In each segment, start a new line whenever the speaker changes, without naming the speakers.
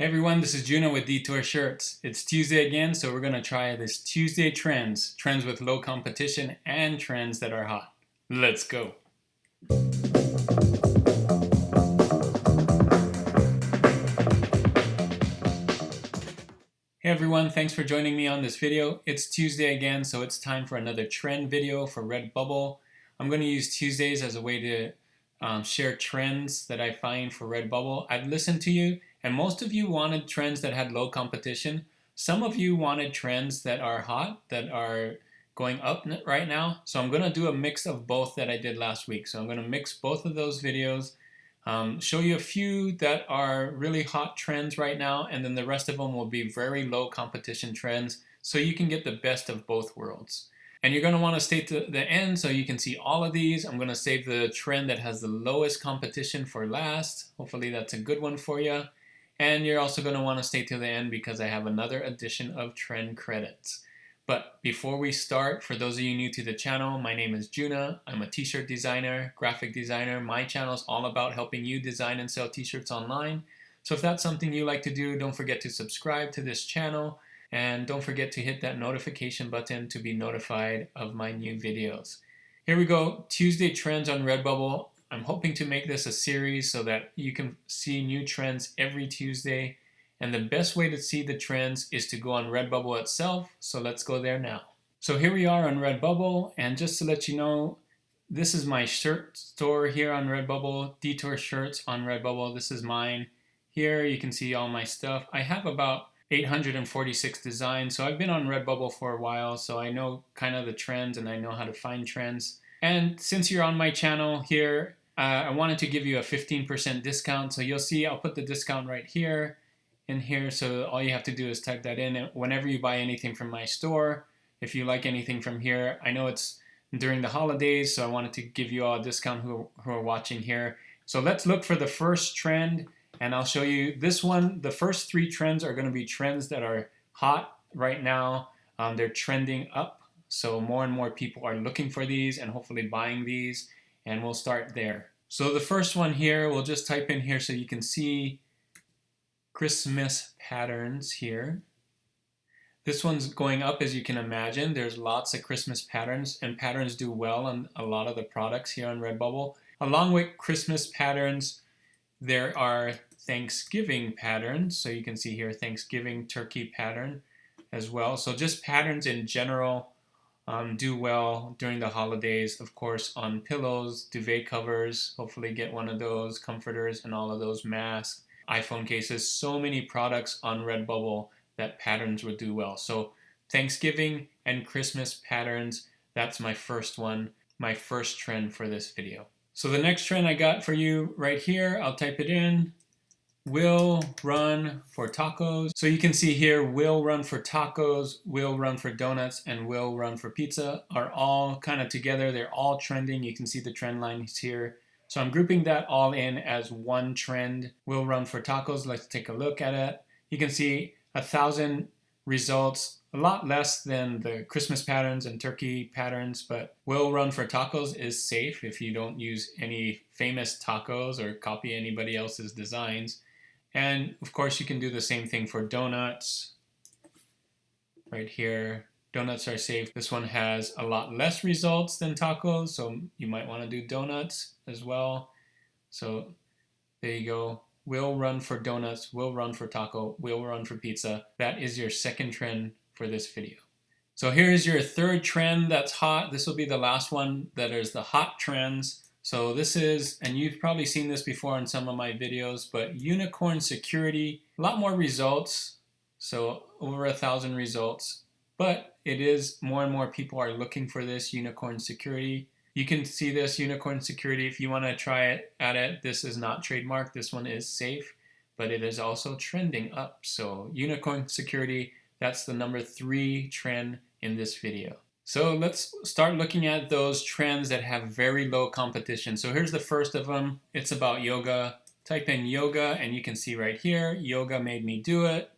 Hey everyone, this is Juno with Detour Shirts. It's Tuesday again, so we're going to try this Tuesday trends. Trends with low competition and trends that are hot. Let's go. Hey everyone, thanks for joining me on this video. It's Tuesday again, so it's time for another trend video for RedBubble. I'm going to use Tuesdays as a way to share trends that I find for RedBubble. I've listened to you, and most of you wanted trends that had low competition. Some of you wanted trends that are hot, that are going up right now. So I'm going to do a mix of both that I did last week. So I'm going to mix both of those videos, show you a few that are really hot trends right now, and then the rest of them will be very low competition trends, so you can get the best of both worlds. And you're going to want to stay to the end so you can see all of these. I'm going to save the trend that has the lowest competition for last. Hopefully that's a good one for you. And you're also going to want to stay to the end because I have another edition of trend credits. But before we start, for those of you new to the channel, my name is Juna. I'm a t-shirt designer, graphic designer. My channel is all about helping you design and sell t-shirts online. So if that's something you like to do, don't forget to subscribe to this channel. And don't forget to hit that notification button to be notified of my new videos. Here we go, Tuesday trends on RedBubble. I'm hoping to make this a series so that you can see new trends every Tuesday. And the best way to see the trends is to go on RedBubble itself. So let's go there now. So here we are on RedBubble. And just to let you know, this is my shirt store here on RedBubble, Detour Shirts on RedBubble. This is mine. Here you can see all my stuff. I have about 846 designs. So I've been on RedBubble for a while, so I know kind of the trends and I know how to find trends. And since you're on my channel here, I wanted to give you a 15% discount. So you'll see I'll put the discount right here in here. So all you have to do is type that in. And whenever you buy anything from my store, if you like anything from here, I know it's during the holidays, so I wanted to give you all a discount who are watching here. So let's look for the first trend. And I'll show you this one. The first three trends are going to be trends that are hot right now. They're trending up. So more and more people are looking for these and hopefully buying these. And we'll start there. So the first one here, we'll just type in here so you can see Christmas patterns here. This one's going up, as you can imagine. There's lots of Christmas patterns, and patterns do well on a lot of the products here on RedBubble. Along with Christmas patterns, there are Thanksgiving patterns. So you can see here Thanksgiving turkey pattern as well. So just patterns in general do well during the holidays. Of course, on pillows, duvet covers, hopefully get one of those, comforters, and all of those, masks, iPhone cases. So many products on RedBubble that patterns would do well. So Thanksgiving and Christmas patterns, that's my first one, my first trend for this video. So the next trend I got for you right here, I'll type it in, will run for tacos. So you can see here, will run for tacos, will run for donuts, and will run for pizza are all kind of together. They're all trending. You can see the trend lines here. So I'm grouping that all in as one trend, will run for tacos. Let's take a look at it. You can see 1,000 results, a lot less than the Christmas patterns and turkey patterns, but will run for tacos is safe if you don't use any famous tacos or copy anybody else's designs. And of course you can do the same thing for donuts. Right here, donuts are safe. This one has a lot less results than tacos, so you might want to do donuts as well. So there you go. Will run for donuts, will run for taco, will run for pizza. That is your second trend for this video. So here's your third trend that's hot. This will be the last one that is the hot trends. So this is, and you've probably seen this before in some of my videos, but unicorn security, a lot more results. So over 1,000 results, but it is more and more people are looking for this unicorn security. You can see this unicorn security if you want to try it at it. This is not trademarked. This one is safe, but it is also trending up. So unicorn security, that's the number 3 trend in this video. So let's start looking at those trends that have very low competition. So here's the first of them. It's about yoga. Type in yoga and you can see right here, yoga made me do it.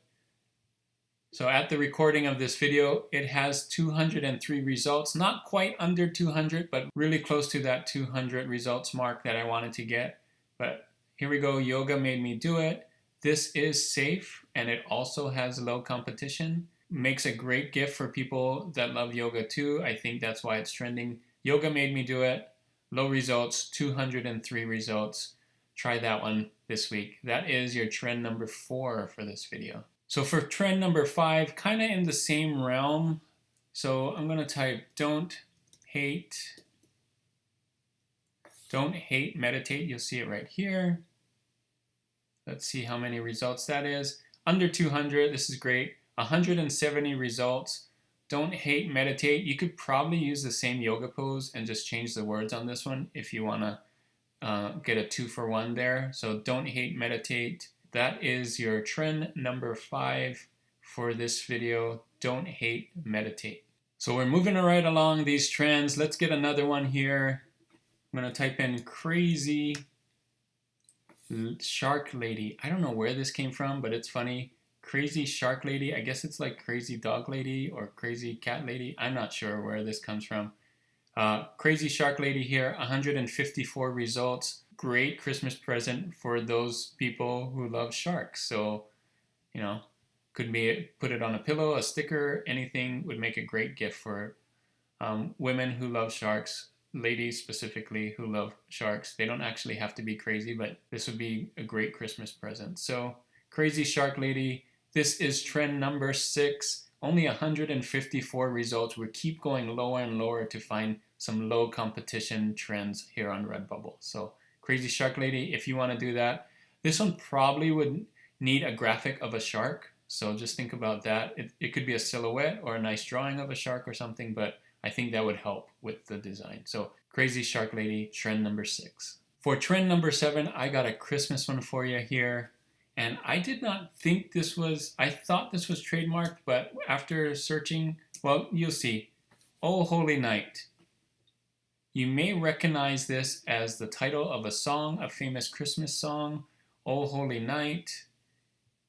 So at the recording of this video, it has 203 results, not quite under 200, but really close to that 200 results mark that I wanted to get. But here we go, yoga made me do it. This is safe and it also has low competition. Makes a great gift for people that love yoga too. I think that's why it's trending. Yoga made me do it. Low results, 203 results. Try that one this week. That is your trend number 4 for this video. So for trend number 5, kind of in the same realm. So I'm going to type don't hate meditate. You'll see it right here. Let's see how many results that is. Under 200, this is great. 170 results. Don't hate meditate. You could probably use the same yoga pose and just change the words on this one if you want to get a 2-for-1 there. So don't hate meditate. That is your trend number 5 for this video. Don't hate meditate. So we're moving right along these trends. Let's get another one here. I'm going to type in crazy shark lady. I don't know where this came from, but it's funny. Crazy shark lady. I guess it's like crazy dog lady or crazy cat lady. I'm not sure where this comes from. Crazy shark lady here, 154 results. Great Christmas present for those people who love sharks. So, you know, could be put it on a pillow, a sticker, anything would make a great gift for women who love sharks. Ladies specifically who love sharks. They don't actually have to be crazy, but this would be a great Christmas present. So, crazy shark lady. This is trend number 6. Only 154 results. We keep going lower and lower to find some low competition trends here on RedBubble. So, crazy shark lady, if you want to do that. This one probably would need a graphic of a shark. So, just think about that. It could be a silhouette or a nice drawing of a shark or something, but I think that would help with the design. So crazy shark lady, trend number 6. For trend number 7, I got a Christmas one for you here. And I did not think this was, I thought this was trademarked, but after searching, well, you'll see. Oh Holy Night. You may recognize this as the title of a song, a famous Christmas song, Oh Holy Night.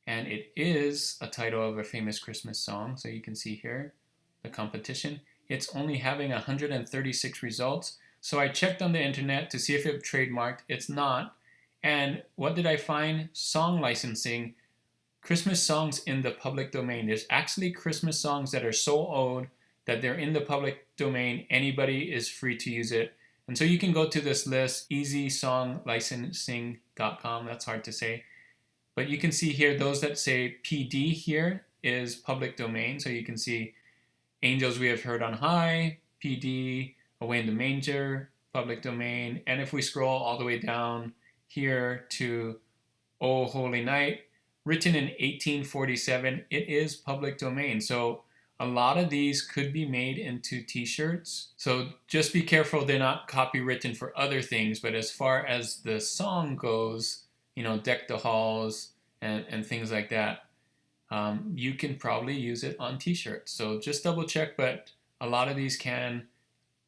And it is a title of a famous Christmas song. So you can see here the competition. It's only having 136 results. So I checked on the internet to see if it trademarked. It's not. And what did I find? Song licensing. Christmas songs in the public domain. There's actually Christmas songs that are so old that they're in the public domain. Anybody is free to use it. And so you can go to this list, easysonglicensing.com. That's hard to say. But you can see here, those that say PD here is public domain. So you can see Angels We Have Heard on High, PD, Away in the Manger, public domain. And if we scroll all the way down here to Oh Holy Night, written in 1847, it is public domain. So a lot of these could be made into t-shirts. So just be careful they're not copywritten for other things. But as far as the song goes, you know, Deck the Halls and things like that, you can probably use it on t-shirts. So just double check, but a lot of these can.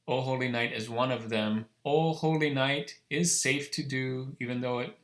Oh Holy Night is one of them. Oh Holy Night is safe to do, even though it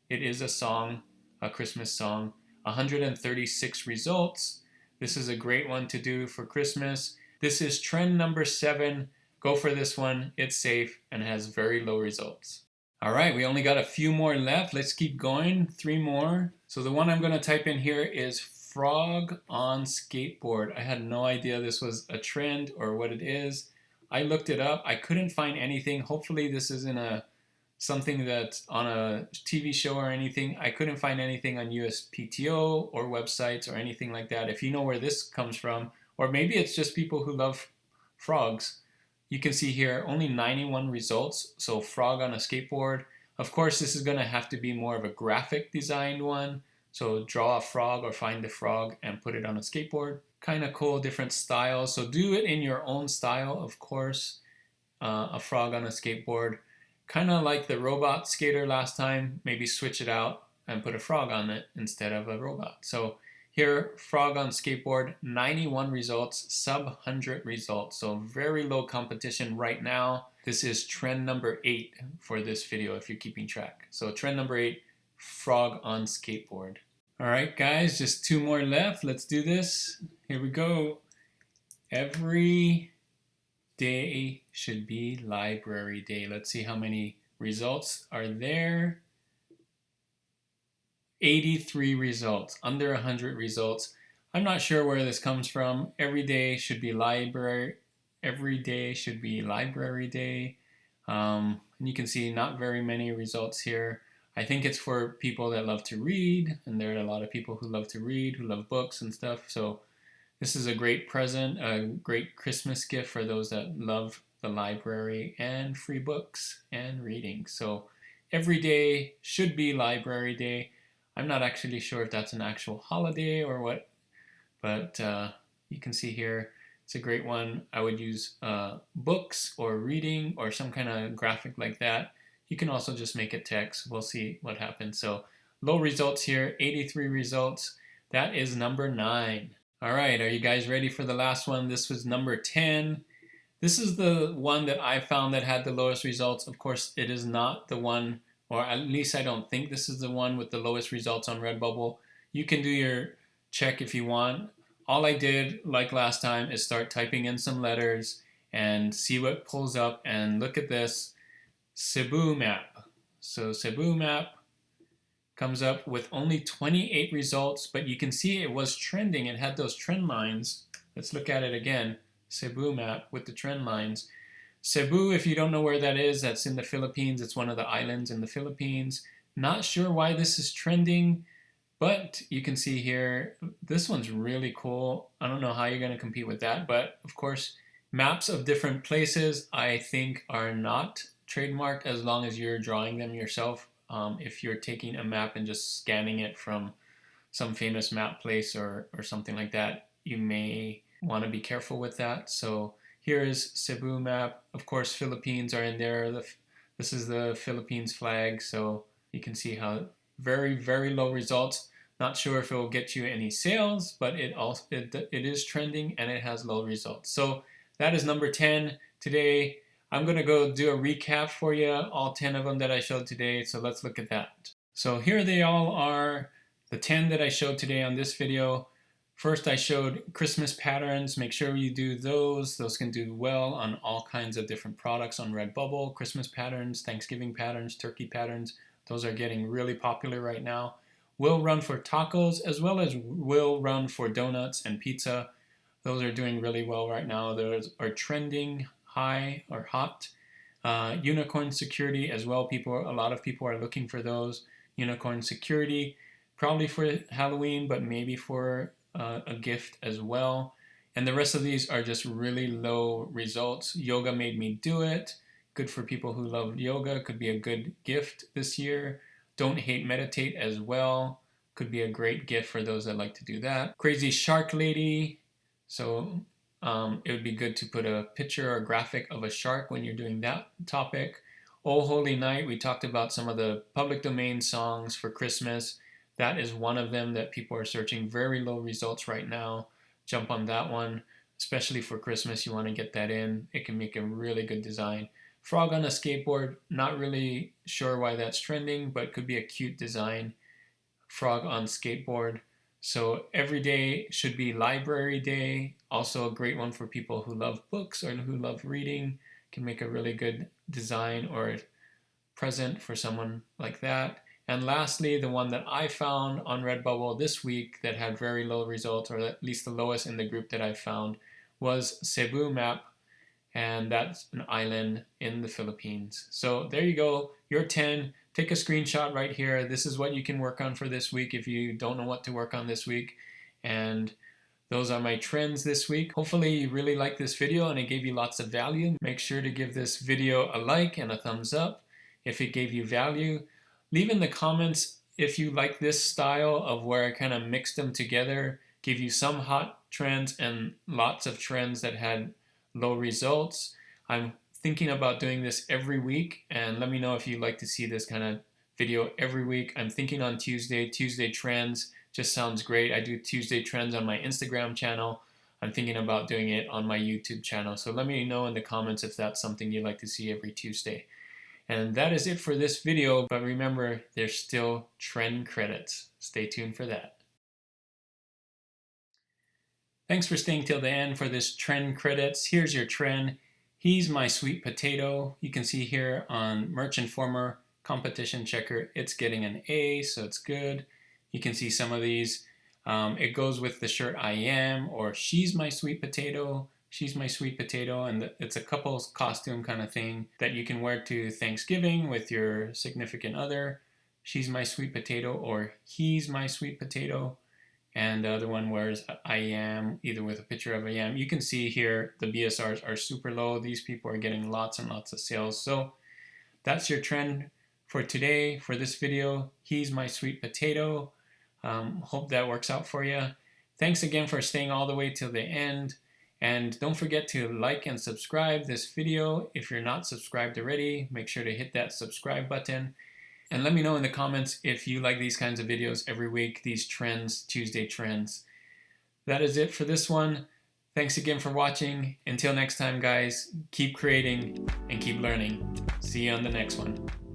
is a song, a Christmas song. 136 results. This is a great one to do for Christmas. This is trend number 7. Go for this one. It's safe and has very low results. All right, we only got a few more left. Let's keep going. 3 more. So the one I'm going to type in here is frog on skateboard. I had no idea this was a trend or what it is. I looked it up. I couldn't find anything. Hopefully this isn't something that's on a TV show or anything. I couldn't find anything on USPTO or websites or anything like that. If you know where this comes from, or maybe it's just people who love frogs, you can see here only 91 results. So frog on a skateboard. Of course, this is going to have to be more of a graphic designed one. So draw a frog or find the frog and put it on a skateboard. Kind of cool, different styles. So do it in your own style, of course. A frog on a skateboard. Kind of like the robot skater last time. Maybe switch it out and put a frog on it instead of a robot. So here, frog on skateboard, 91 results, sub 100 results. So very low competition right now. This is trend number 8 for this video if you're keeping track. So trend number 8, frog on skateboard. All right, guys, just 2 more left. Let's do this. Here we go. Every day should be library day. Let's see how many results are there. 83 results, under 100 results. I'm not sure where this comes from. Every day should be library. Every day should be library day. And you can see not very many results here. I think it's for people that love to read, and there are a lot of people who love to read, who love books and stuff. So this is a great present, a great Christmas gift for those that love the library and free books and reading. So every day should be library day. I'm not actually sure if that's an actual holiday or what, but you can see here it's a great one. I would use books or reading or some kind of graphic like that. You can also just make it text. We'll see what happens. So low results here, 83 results. That is number 9. All right, are you guys ready for the last one? This was number 10. This is the one that I found that had the lowest results. Of course, it is not the one, or at least I don't think this is the one with the lowest results on RedBubble. You can do your check if you want. All I did, like last time, is start typing in some letters and see what pulls up. And look at this, Cebu Map. So Cebu Map comes up with only 28 results, but you can see it was trending. It had those trend lines. Let's look at it again. Cebu Map with the trend lines. Cebu, if you don't know where that is, that's in the Philippines. It's one of the islands in the Philippines. Not sure why this is trending, but you can see here, this one's really cool. I don't know how you're going to compete with that, but of course, maps of different places, I think, are not trademarked as long as you're drawing them yourself. If you're taking a map and just scanning it from some famous map place or something like that, you may want to be careful with that. So here is Cebu Map. Of course, Philippines are in there. This is the Philippines flag, so you can see how very, very low results. Not sure if it will get you any sales, but it is trending and it has low results. So that is number 10 today. I'm going to go do a recap for you, all 10 of them that I showed today. So let's look at that. So here they all are, the 10 that I showed today on this video. First, I showed Christmas patterns. Make sure you do those. Those can do well on all kinds of different products on RedBubble. Christmas patterns, Thanksgiving patterns, turkey patterns. Those are getting really popular right now. Will run for tacos as well as will run for donuts and pizza. Those are doing really well right now. Those are trending high or hot. Unicorn security as well. A lot of people are looking for those. Unicorn security, probably for Halloween, but maybe for a gift as well. And the rest of these are just really low results. Yoga made me do it. Good for people who love yoga. Could be a good gift this year. Don't hate meditate as well. Could be a great gift for those that like to do that. Crazy shark lady. So it would be good to put a picture or graphic of a shark when you're doing that topic. Oh Holy Night, we talked about some of the public domain songs for Christmas. That is one of them that people are searching. Very low results right now. Jump on that one, especially for Christmas. You want to get that in. It can make a really good design. Frog on a skateboard, not really sure why that's trending, but could be a cute design. Frog on skateboard. So every day should be library day. Also a great one for people who love books or who love reading. Can make a really good design or present for someone like that. And lastly, the one that I found on RedBubble this week that had very low results, or at least the lowest in the group that I found, was Cebu Map, and that's an island in the Philippines. So there you go, your 10. Take a screenshot right here. This is what you can work on for this week if you don't know what to work on this week. And those are my trends this week. Hopefully you really liked this video and it gave you lots of value. Make sure to give this video a like and a thumbs up if it gave you value. Leave in the comments if you like this style of where I kind of mixed them together, give you some hot trends and lots of trends that had low results. I'm thinking about doing this every week, and let me know if you'd like to see this kind of video every week. I'm thinking on Tuesday trends just sounds great. I do Tuesday trends on my Instagram channel. I'm thinking about doing it on my YouTube channel. So let me know in the comments if that's something you'd like to see every Tuesday. And that is it for this video, but remember, there's still trend credits. Stay tuned for that. Thanks for staying till the end for this trend credits. Here's your trend. He's my sweet potato. You can see here on Merch Informer Competition Checker, it's getting an A, so it's good. You can see some of these. It goes with the shirt I am, or she's my sweet potato. She's my sweet potato, and it's a couple's costume kind of thing that you can wear to Thanksgiving with your significant other. She's my sweet potato, or he's my sweet potato. And the other one wears I am, either with a picture of I am. You can see here the BSRs are super low. These people are getting lots and lots of sales. So that's your trend for today, for this video. He's my sweet potato. Hope that works out for you. Thanks again for staying all the way till the end. And don't forget to like and subscribe this video. If you're not subscribed already, make sure to hit that subscribe button. And let me know in the comments if you like these kinds of videos every week, these trends, Tuesday trends. That is it for this one. Thanks again for watching. Until next time, guys, keep creating and keep learning. See you on the next one.